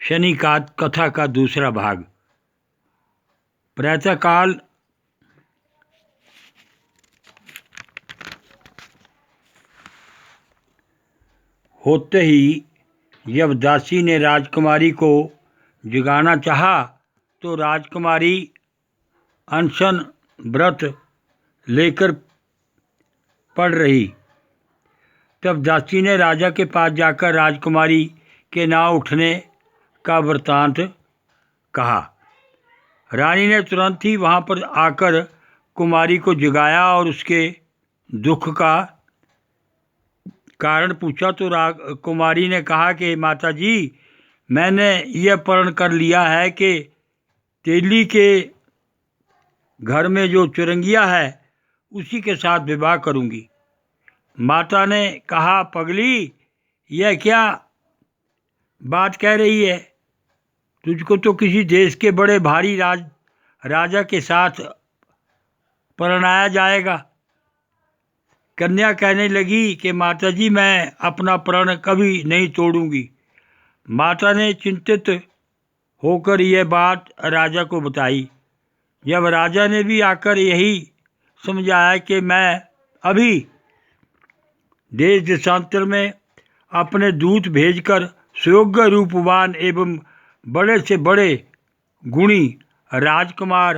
शनि का कथा का दूसरा भाग। प्रातःकाल होते ही जब दासी ने राजकुमारी को जगाना चाहा तो राजकुमारी अनशन व्रत लेकर पड़ रही। तब दासी ने राजा के पास जाकर राजकुमारी के ना उठने का वृत्तांत कहा। रानी ने तुरंत ही वहाँ पर आकर कुमारी को जगाया और उसके दुख का कारण पूछा तो कुमारी ने कहा कि माताजी, मैंने यह प्रण कर लिया है कि तेली के घर में जो चुरंगिया है उसी के साथ विवाह करूंगी। माता ने कहा, पगली, यह क्या बात कह रही है? तुझको तो किसी देश के बड़े भारी राजा के साथ परणाया जाएगा। कन्या कहने लगी कि माताजी, मैं अपना प्रण कभी नहीं तोड़ूंगी। माता ने चिंतित होकर यह बात राजा को बताई। जब राजा ने भी आकर यही समझाया कि मैं अभी देश देशांतर में अपने दूत भेजकर सुयोग्य रूपवान एवं बड़े से बड़े गुणी राजकुमार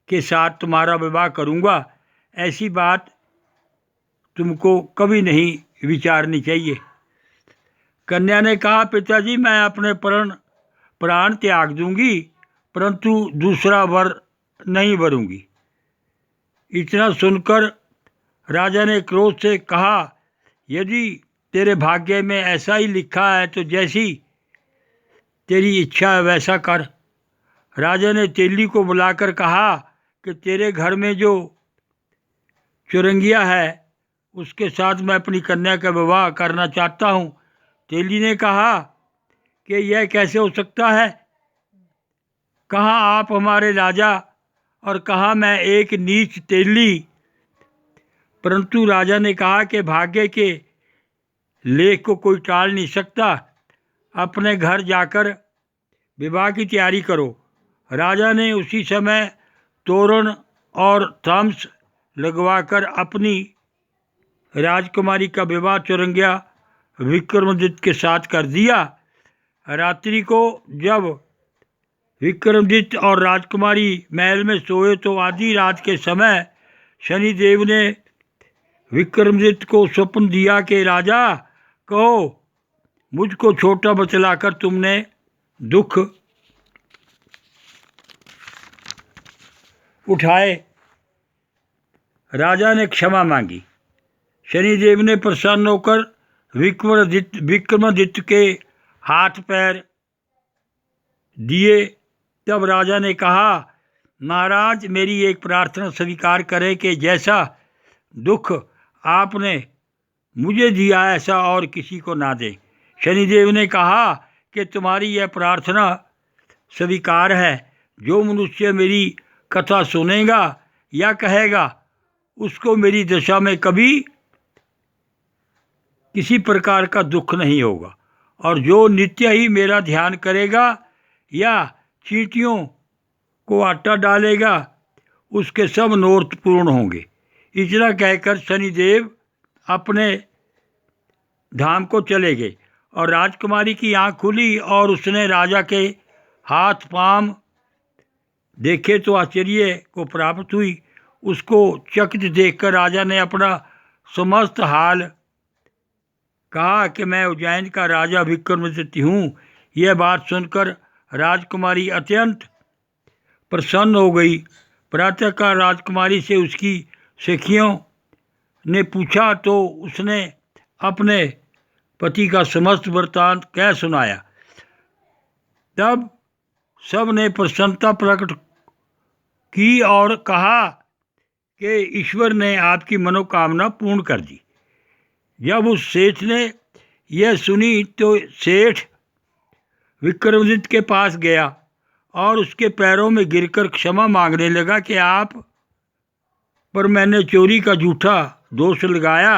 के साथ तुम्हारा विवाह करूंगा, ऐसी बात तुमको कभी नहीं विचारनी चाहिए। कन्या ने कहा, पिताजी, मैं अपने प्राण त्याग दूंगी, परंतु दूसरा वर नहीं वरूंगी। इतना सुनकर राजा ने क्रोध से कहा, यदि तेरे भाग्य में ऐसा ही लिखा है तो जैसी तेरी इच्छा है वैसा कर। राजा ने तेली को बुलाकर कहा कि तेरे घर में जो चुरंगिया है उसके साथ मैं अपनी कन्या का विवाह करना चाहता हूँ। तेली ने कहा कि यह कैसे हो सकता है? कहाँ आप हमारे राजा और कहाँ मैं एक नीच तेली। परंतु राजा ने कहा कि भाग्य के लेख को कोई टाल नहीं सकता। अपने घर जाकर विवाह की तैयारी करो। राजा ने उसी समय तोरण और थम्स लगवाकर अपनी राजकुमारी का विवाह चुरंगिया विक्रमादित्य के साथ कर दिया। रात्रि को जब विक्रमादित्य और राजकुमारी महल में सोए तो आधी रात के समय शनिदेव ने विक्रमादित्य को स्वप्न दिया कि राजा, कहो, मुझको छोटा बतलाकर तुमने दुख उठाए। राजा ने क्षमा मांगी। शनिदेव ने प्रसन्न होकर विक्रमादित्य के हाथ पैर दिए। तब राजा ने कहा, महाराज, मेरी एक प्रार्थना स्वीकार करें कि जैसा दुख आपने मुझे दिया ऐसा और किसी को ना दें। शनिदेव ने कहा कि तुम्हारी यह प्रार्थना स्वीकार है। जो मनुष्य मेरी कथा सुनेगा या कहेगा उसको मेरी दशा में कभी किसी प्रकार का दुख नहीं होगा, और जो नित्य ही मेरा ध्यान करेगा या चींटियों को आटा डालेगा उसके सब मनोरथ पूर्ण होंगे। इतना कहकर शनिदेव अपने धाम को चले गए और राजकुमारी की आँख खुली और उसने राजा के हाथ पांव देखे तो आश्चर्य को प्राप्त हुई। उसको चकित देखकर राजा ने अपना समस्त हाल कहा कि मैं उज्जैन का राजा विक्रमादित्य हूँ। यह बात सुनकर राजकुमारी अत्यंत प्रसन्न हो गई। प्रातःकाल राजकुमारी से उसकी सखियों ने पूछा तो उसने अपने पति का समस्त वृत्तांत कह सुनाया। तब सब ने प्रसन्नता प्रकट की और कहा कि ईश्वर ने आपकी मनोकामना पूर्ण कर दी। जब उस सेठ ने यह सुनी तो सेठ विक्रमादित्य के पास गया और उसके पैरों में गिरकर क्षमा मांगने लगा कि आप पर मैंने चोरी का झूठा दोष लगाया,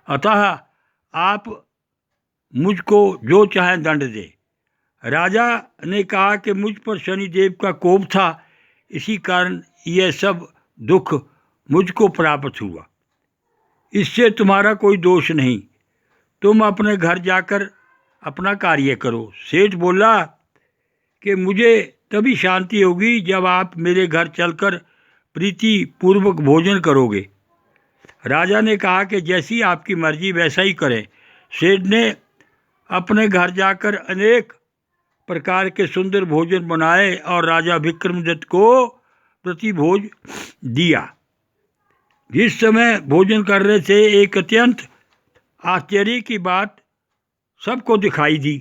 अतः आप मुझको जो चाहे दंड दे। राजा ने कहा कि मुझ पर शनिदेव का कोप था, इसी कारण यह सब दुख मुझको प्राप्त हुआ। इससे तुम्हारा कोई दोष नहीं, तुम अपने घर जाकर अपना कार्य करो। सेठ बोला कि मुझे तभी शांति होगी जब आप मेरे घर चलकर प्रीति पूर्वक भोजन करोगे। राजा ने कहा कि जैसी आपकी मर्जी वैसा ही करें। सेठ ने अपने घर जाकर अनेक प्रकार के सुंदर भोजन बनाए और राजा विक्रमदत्त को प्रतिभोज दिया। जिस समय भोजन कर रहे थे, एक अत्यंत आश्चर्य की बात सबको दिखाई दी।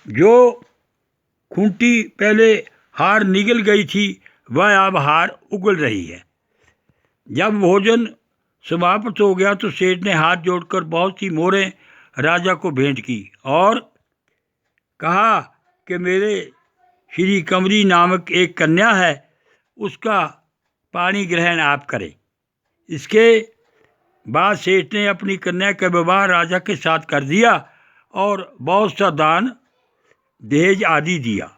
जो खूंटी पहले हार निगल गई थी, वह अब हार उगल रही है। जब भोजन समाप्त हो गया तो सेठ ने हाथ जोड़कर बहुत सी मोहरें राजा को भेंट की और कहा कि मेरे श्री कमरी नामक एक कन्या है, उसका पाणी ग्रहण आप करें। इसके बाद सेठ ने अपनी कन्या का विवाह राजा के साथ कर दिया और बहुत सा दान दहेज आदि दिया।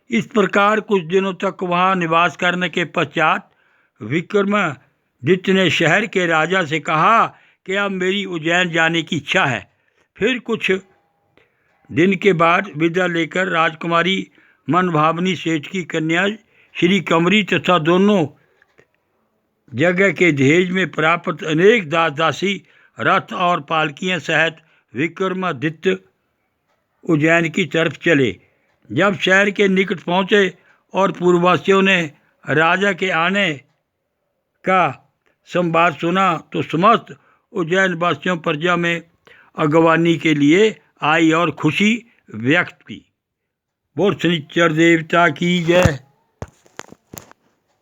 इस प्रकार कुछ दिनों तक वहाँ निवास करने के पश्चात विक्रमादित्य ने शहर के राजा से कहा कि अब मेरी उज्जैन जाने की इच्छा है। फिर कुछ दिन के बाद विदा लेकर राजकुमारी मनभावनी सेठ की कन्या श्री कमरी तथा दोनों जगह के दहेज में प्राप्त अनेक दास दासी, रथ और पालकियां सहित विक्रमादित्य उज्जैन की तरफ चले। जब शहर के निकट पहुँचे और पूर्ववासियों ने राजा के आने का संवाद सुना तो समस्त उज्जैन वासियों प्रजा में अगवानी के लिए आई और खुशी व्यक्त की। बोल शनिचर देवता की जय।